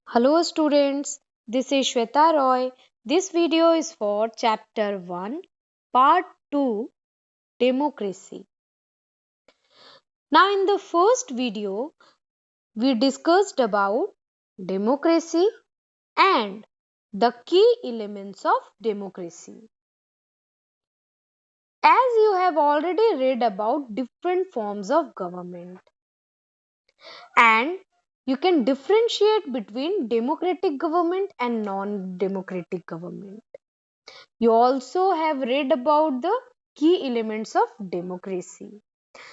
Hello students, this is Shweta Roy. This video is for chapter 1, part 2, democracy. Now in the first video, we discussed about democracy and the key elements of democracy. As you have already read about different forms of government and you can differentiate between democratic government and non-democratic government. You also have read about the key elements of democracy.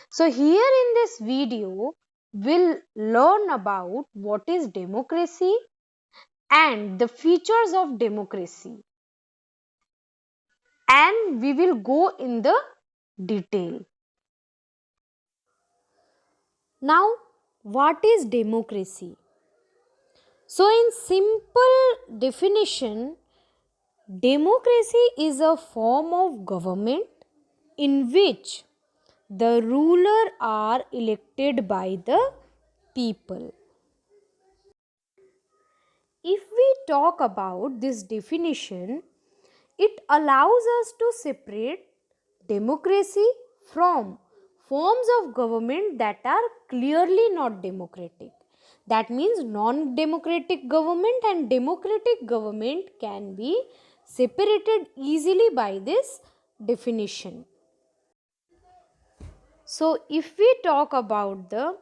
So here in this video, we'll learn about what is democracy and the features of democracy. And we will go in the detail. Now, what is democracy? So in simple definition, democracy is a form of government in which the ruler are elected by the people. If we talk about this definition, it allows us to separate democracy from forms of government that are clearly not democratic. That means non-democratic government and democratic government can be separated easily by this definition. So, if we talk about the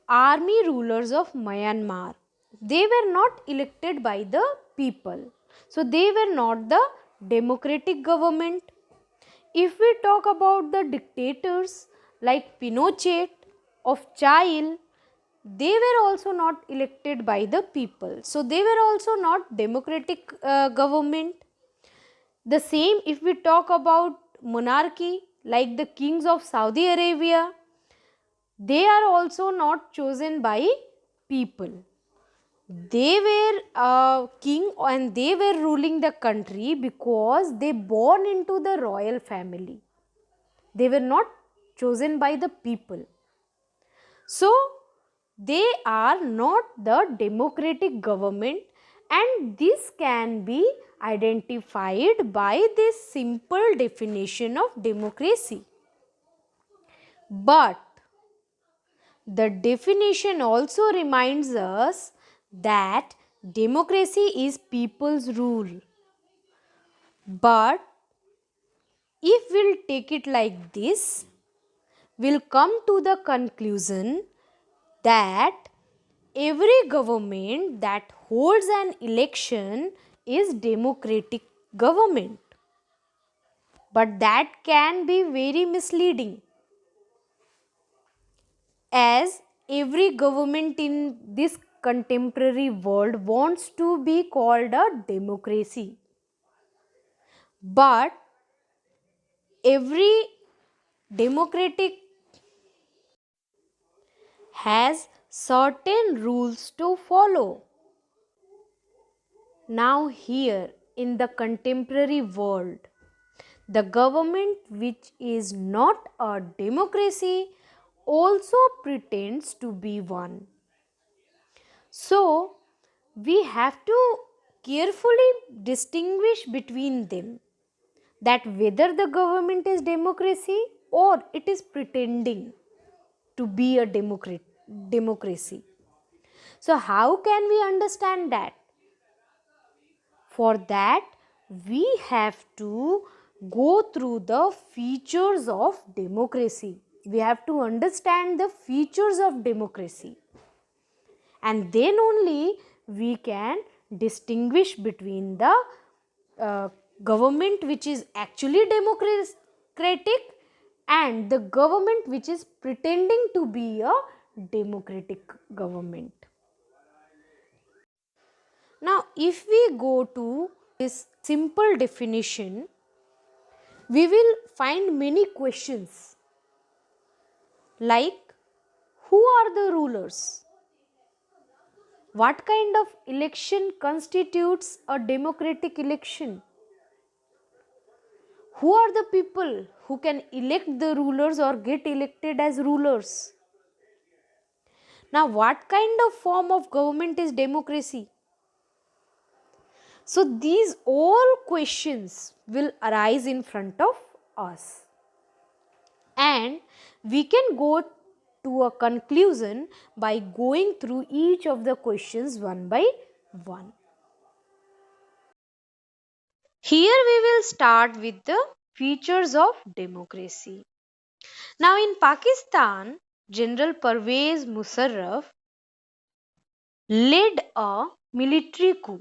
army rulers of Myanmar, they were not elected by the people. So, they were not the democratic government. If we talk about the dictators like Pinochet of Chile, they were also not elected by the people. So, they were also not democratic government. The same if we talk about monarchy like the kings of Saudi Arabia, they are also not chosen by people. They were a king and they were ruling the country because they born into the royal family. They were not chosen by the people. So they are not the democratic government, and this can be identified by this simple definition of democracy. But the definition also reminds us that democracy is people's rule. But if we'll take it like this, we'll come to the conclusion that every government that holds an election is democratic government. But that can be very misleading, as every government in this contemporary world wants to be called a democracy. But every democratic has certain rules to follow. Now, here in the contemporary world, the government which is not a democracy also pretends to be one. So, we have to carefully distinguish between them, that whether the government is democracy or it is pretending to be a democracy. So, how can we understand that? For that, we have to go through the features of democracy. We have to understand the features of democracy, and then only we can distinguish between the government which is actually democratic and the government which is pretending to be a democratic government. Now, if we go to this simple definition, we will find many questions like, who are the rulers? What kind of election constitutes a democratic election? Who are the people who can elect the rulers or get elected as rulers? Now, what kind of form of government is democracy? So, these all questions will arise in front of us, and we can go to a conclusion by going through each of the questions one by one. Here we will start with the features of democracy. Now, in Pakistan, General Pervez Musharraf led a military coup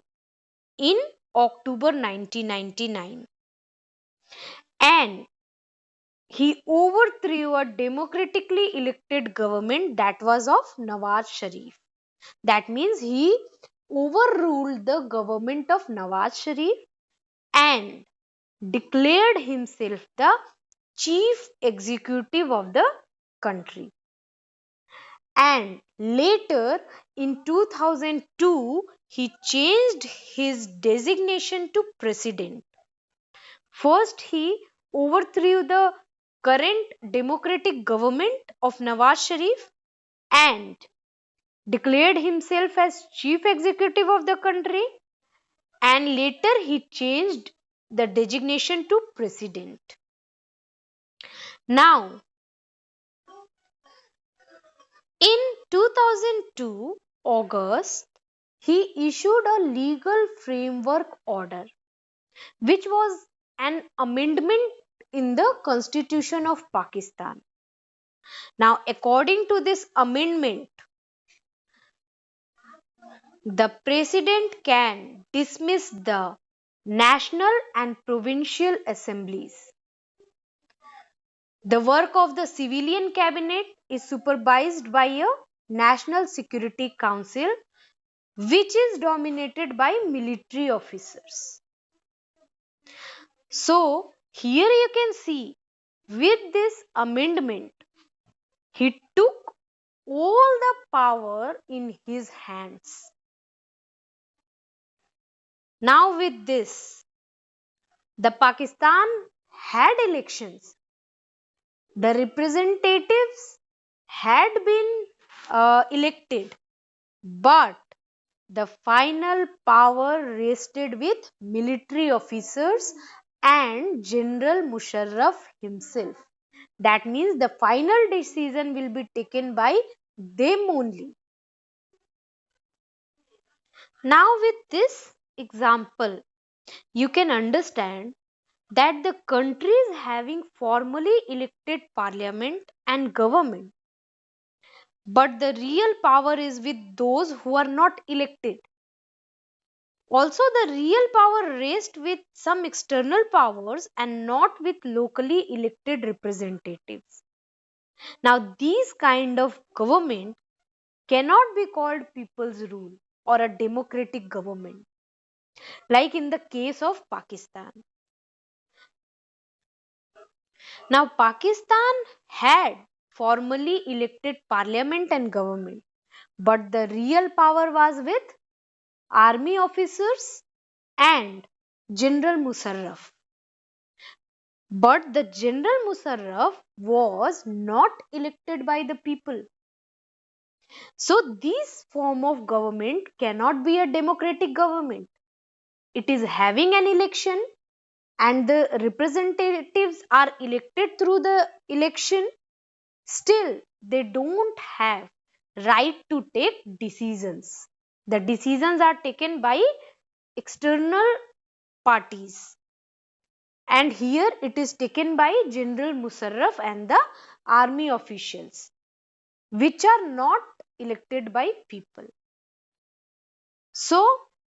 in October 1999, and he overthrew a democratically elected government that was of Nawaz Sharif. That means he overruled the government of Nawaz Sharif and declared himself the chief executive of the country. And later in 2002, he changed his designation to president. First, he overthrew the current democratic government of Nawaz Sharif and declared himself as chief executive of the country, and later he changed the designation to president. Now, in 2002 August, he issued a legal framework order, which was an amendment in the Constitution of Pakistan. Now, according to this amendment, the president can dismiss the national and provincial assemblies. The work of the civilian cabinet is supervised by a National Security Council, which is dominated by military officers. So, here you can see, with this amendment, he took all the power in his hands. Now, with this, the Pakistan had elections. The representatives had been elected, but the final power rested with military officers and General Musharraf himself. That means the final decision will be taken by them only. Now, with this example, you can understand that the country is having formally elected parliament and government, but the real power is with those who are not elected. Also, the real power rests with some external powers and not with locally elected representatives. Now, these kind of government cannot be called people's rule or a democratic government, like in the case of Pakistan. Now, Pakistan had formally elected parliament and government, but the real power was with army officers and General Musharraf. But the General Musharraf was not elected by the people. So, this form of government cannot be a democratic government. It is having an election and the representatives are elected through the election. Still, they don't have right to take decisions. The decisions are taken by external parties, and here it is taken by General Musharraf and the army officials, which are not elected by people. So,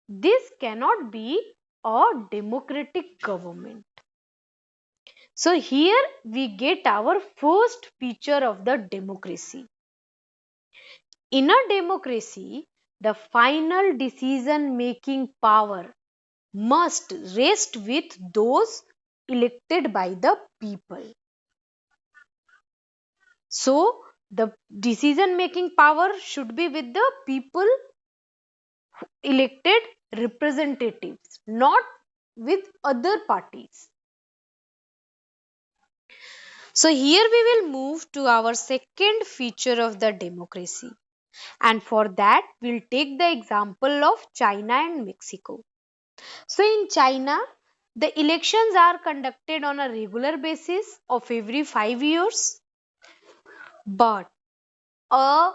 this cannot be a democratic government. So, here we get our first feature of the democracy. In a democracy, the final decision making power must rest with those elected by the people. So, the decision making power should be with the people elected representatives, not with other parties. So, here we will move to our second feature of the democracy. And for that, we'll take the example of China and Mexico. So in China, the elections are conducted on a regular basis of every 5 years. But a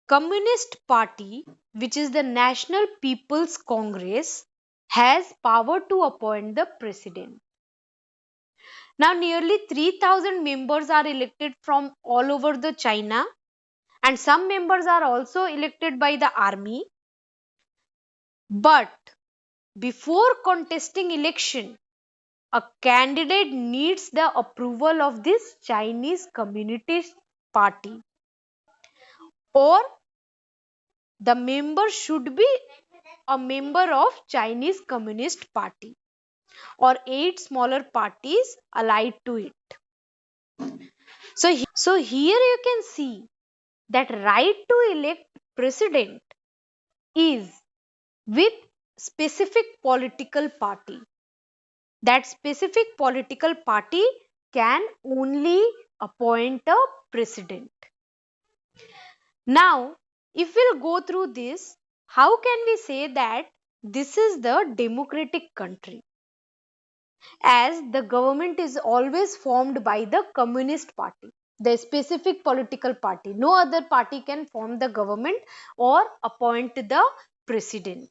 communist party, which is the National People's Congress, has power to appoint the president. Now nearly 3000 members are elected from all over the China, and some members are also elected by the army. But before contesting election, a candidate needs the approval of this Chinese Communist Party, or the member should be a member of Chinese Communist Party or 8 smaller parties allied to it. So here you can see that right to elect president is with specific political party. That specific political party can only appoint a president. Now, if we'll go through this, how can we say that this is the democratic country? As the government is always formed by the Communist Party, the specific political party. No other party can form the government or appoint the president.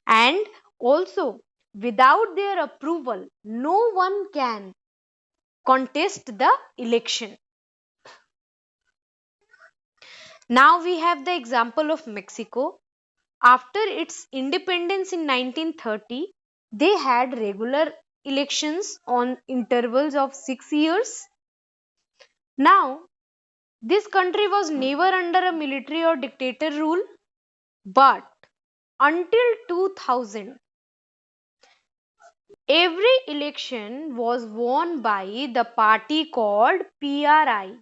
And also, without their approval, no one can contest the election. Now we have the example of Mexico. After its independence in 1930, they had regular elections on intervals of 6 years. Now, this country was never under a military or dictator rule, but until 2000, every election was won by the party called PRI,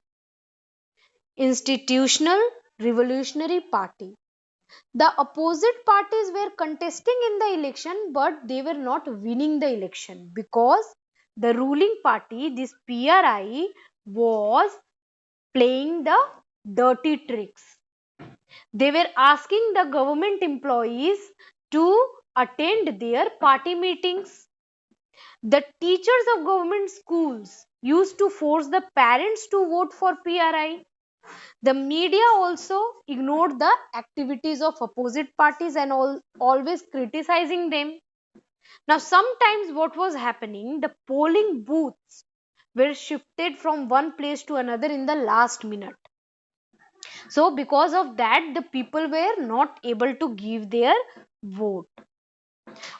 Institutional Revolutionary Party. The opposite parties were contesting in the election, but they were not winning the election because the ruling party, this PRI, was playing the dirty tricks. They were asking the government employees to attend their party meetings. The teachers of government schools used to force the parents to vote for PRI. The media also ignored the activities of opposite parties and always criticizing them. Now, sometimes what was happening, the polling booths were shifted from one place to another in the last minute. So, because of that, the people were not able to give their vote.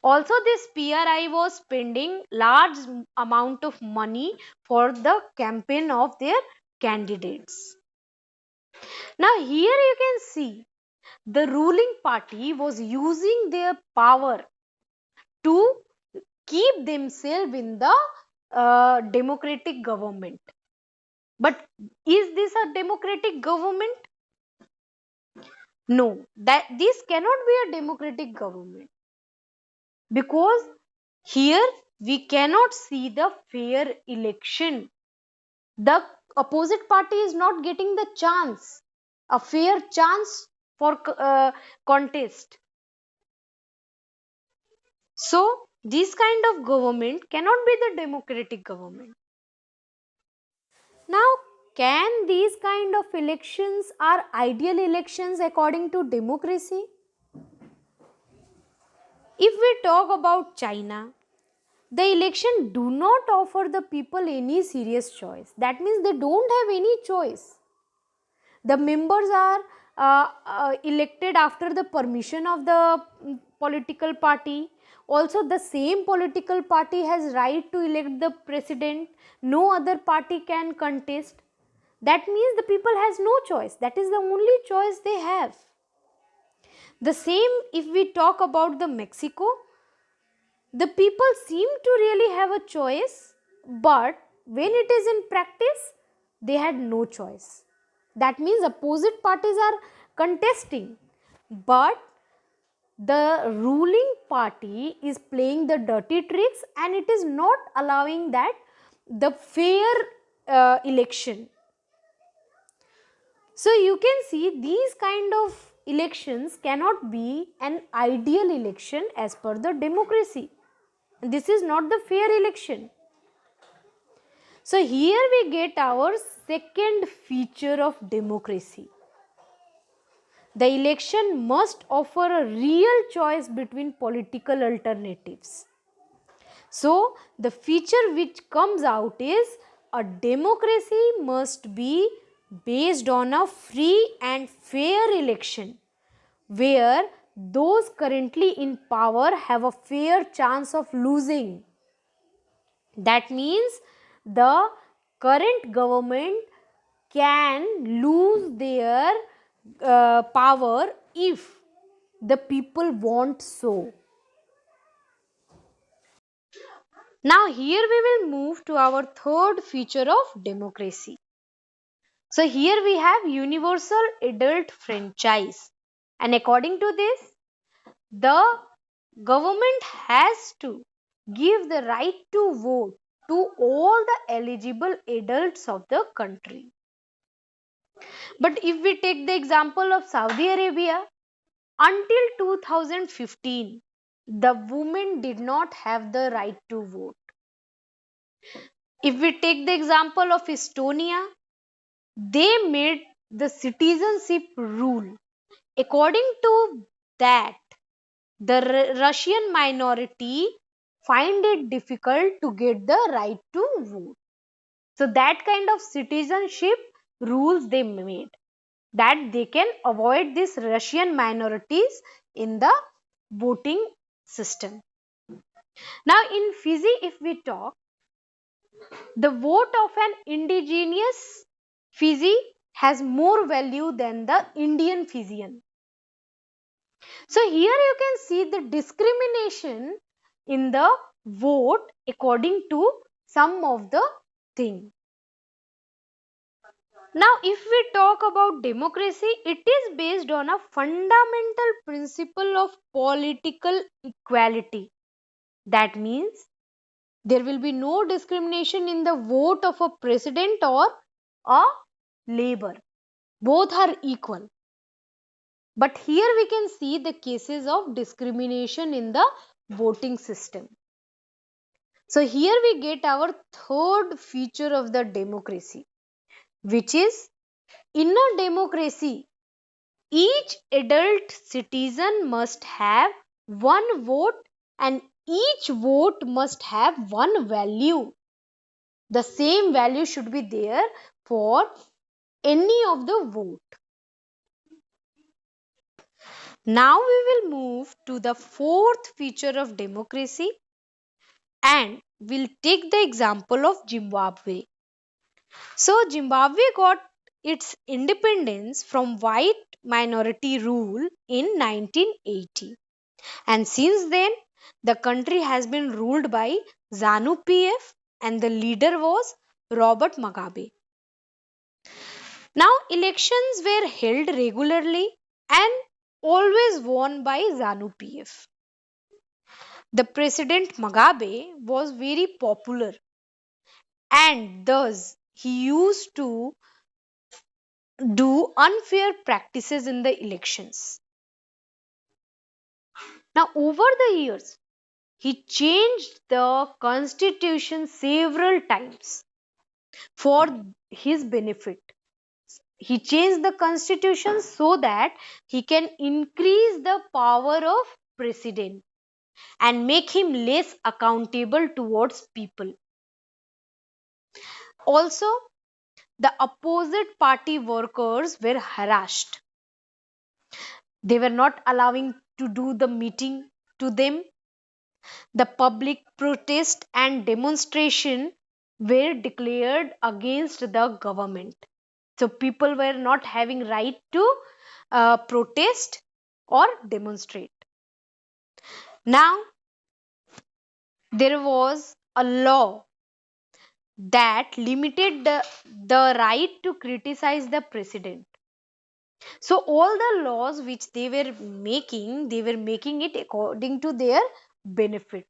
Also, this PRI was spending large amount of money for the campaign of their candidates. Now, here you can see the ruling party was using their power to keep themselves in the democratic government. But is this a democratic government? No, that this cannot be a democratic government, because here we cannot see the fair election. The opposite party is not getting the chance, a fair chance for contest. So this kind of government cannot be the democratic government. Now, can these kind of elections are ideal elections according to democracy? If we talk about China, the election do not offer the people any serious choice. That means they don't have any choice. The members are elected after the permission of the political party. Also, the same political party has right to elect the president. No other party can contest. That means the people has no choice. That is the only choice they have. The same if we talk about the Mexico, the people seem to really have a choice, but when it is in practice, they had no choice. That means opposite parties are contesting, but the ruling party is playing the dirty tricks and it is not allowing that the fair election. So you can see these kind of elections cannot be an ideal election as per the democracy. This is not the fair election. So here we get our second feature of democracy. The election must offer a real choice between political alternatives. So the feature which comes out is a democracy must be based on a free and fair election where those currently in power have a fair chance of losing. That means the current government can lose their power if the people want so. Now here we will move to our third feature of democracy. So here we have universal adult franchise, and according to this, the government has to give the right to vote to all the eligible adults of the country. But if we take the example of Saudi Arabia, until 2015, the women did not have the right to vote. If we take the example of Estonia, they made the citizenship rule. According to that, the Russian minority find it difficult to get the right to vote. So that kind of citizenship rules they made, that they can avoid these Russian minorities in the voting system. Now in Fiji, if we talk, the vote of an indigenous Fiji has more value than the Indian Fijian. So here you can see the discrimination in the vote according to some of the thing. Now if we talk about democracy, it is based on a fundamental principle of political equality. That means there will be no discrimination in the vote of a president or a labor. Both are equal. But here we can see the cases of discrimination in the voting system. So here we get our third feature of the democracy, which is, in a democracy, each adult citizen must have one vote and each vote must have one value. The same value should be there for any of the vote. Now we will move to the fourth feature of democracy, and we'll take the example of Zimbabwe. So Zimbabwe got its independence from white minority rule in 1980, and since then the country has been ruled by ZANU PF and the leader was Robert Mugabe. Now elections were held regularly and always won by ZANU PF. The President Mugabe was very popular and thus he used to do unfair practices in the elections. Now over the years, he changed the constitution several times for his benefit. He changed the constitution so that he can increase the power of president and make him less accountable towards people. Also, the opposite party workers were harassed. They were not allowing to do the meeting to them. The public protest and demonstration were declared against the government. So people were not having right to protest or demonstrate. Now there was a law that limited the right to criticize the president. So all the laws which they were making it according to their benefit.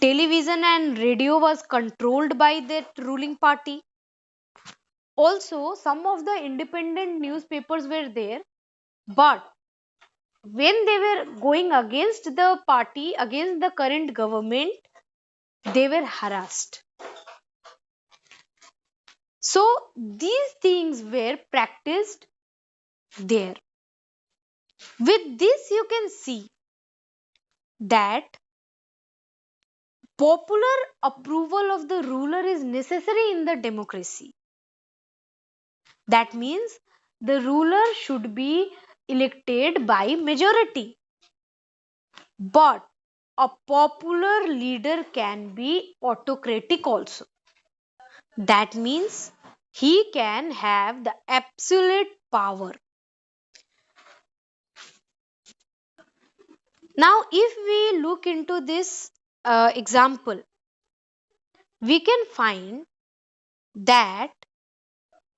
Television and radio was controlled by the ruling party. Also, some of the independent newspapers were there, but when they were going against the party, against the current government, they were harassed. So, these things were practiced there. With this, you can see that popular approval of the ruler is necessary in the democracy. That means the ruler should be elected by majority. But a popular leader can be autocratic also. That means he can have the absolute power. Now, if we look into this example, we can find that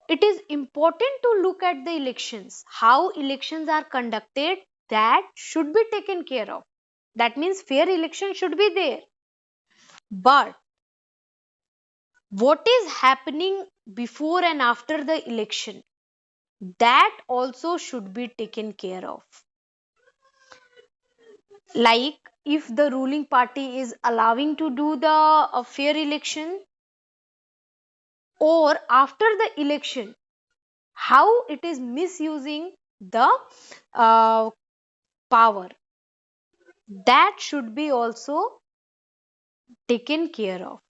it is important to look at the elections, how elections are conducted, that should be taken care of. That means fair election should be there. But what is happening before and after the election, that also should be taken care of. Like if the ruling party is allowing to do the fair election, or after the election, how it is misusing the uh, power, that should be also taken care of.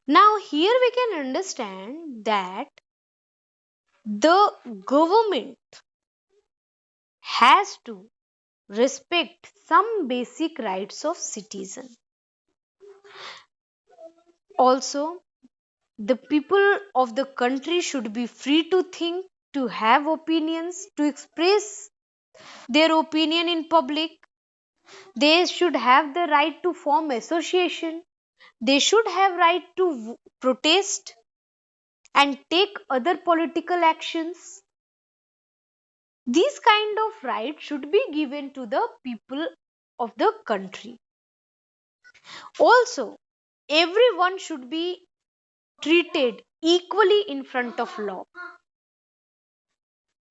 Now here we can understand that the government has to respect some basic rights of citizen. Also, the people of the country should be free to think, to have opinions, to express their opinion in public. They should have the right to form association. They should have right to protest and take other political actions. These kind of rights should be given to the people of the country. Also, everyone should be treated equally in front of law.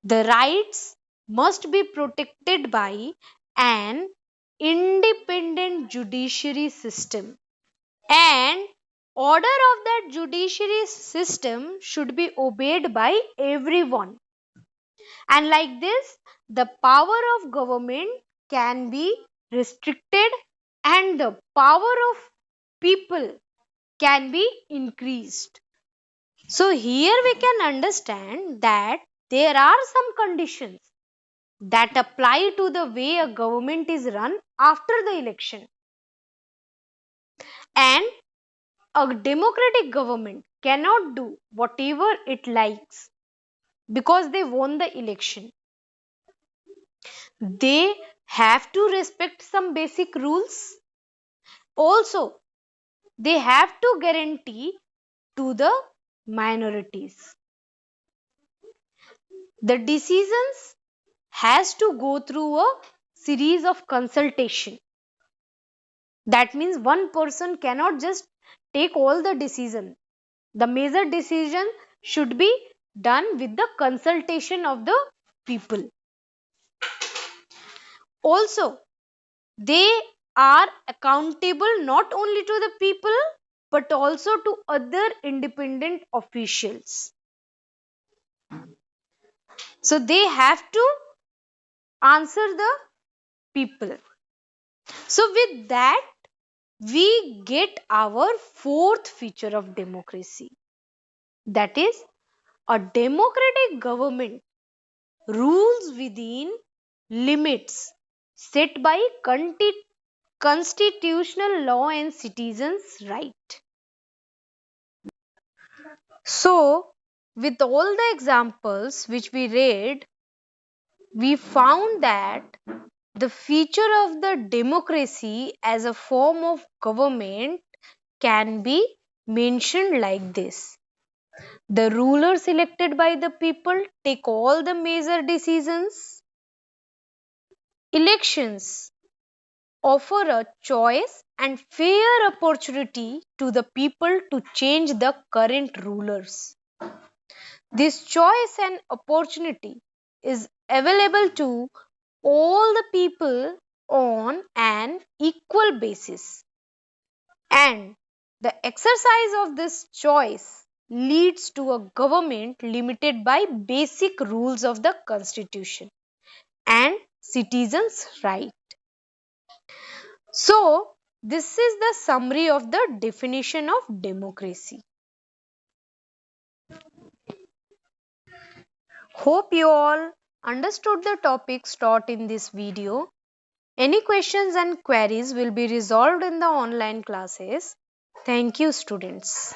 The rights must be protected by an independent judiciary system, and order of that judiciary system should be obeyed by everyone. And like this, the power of government can be restricted and the power of people can be increased. So here we can understand that there are some conditions that apply to the way a government is run after the election. And a democratic government cannot do whatever it likes because they won the election. They have to respect some basic rules. Also, they have to guarantee to the minorities. The decisions has to go through a series of consultation. That means one person cannot just take all the decision. The major decision should be done with the consultation of the people. Also, they are accountable not only to the people but also to other independent officials. So they have to answer the people. So with that, we get our fourth feature of democracy. That is, a democratic government rules within limits set by constitutional law and citizens' right. So, with all the examples which we read, we found that the feature of the democracy as a form of government can be mentioned like this. The rulers elected by the people take all the major decisions. Elections offer a choice and fair opportunity to the people to change the current rulers. This choice and opportunity is available to all the people on an equal basis, and the exercise of this choice leads to a government limited by basic rules of the constitution and citizens' right. So, this is the summary of the definition of democracy. Hope you all understood the topics taught in this video. Any questions and queries will be resolved in the online classes. Thank you, students.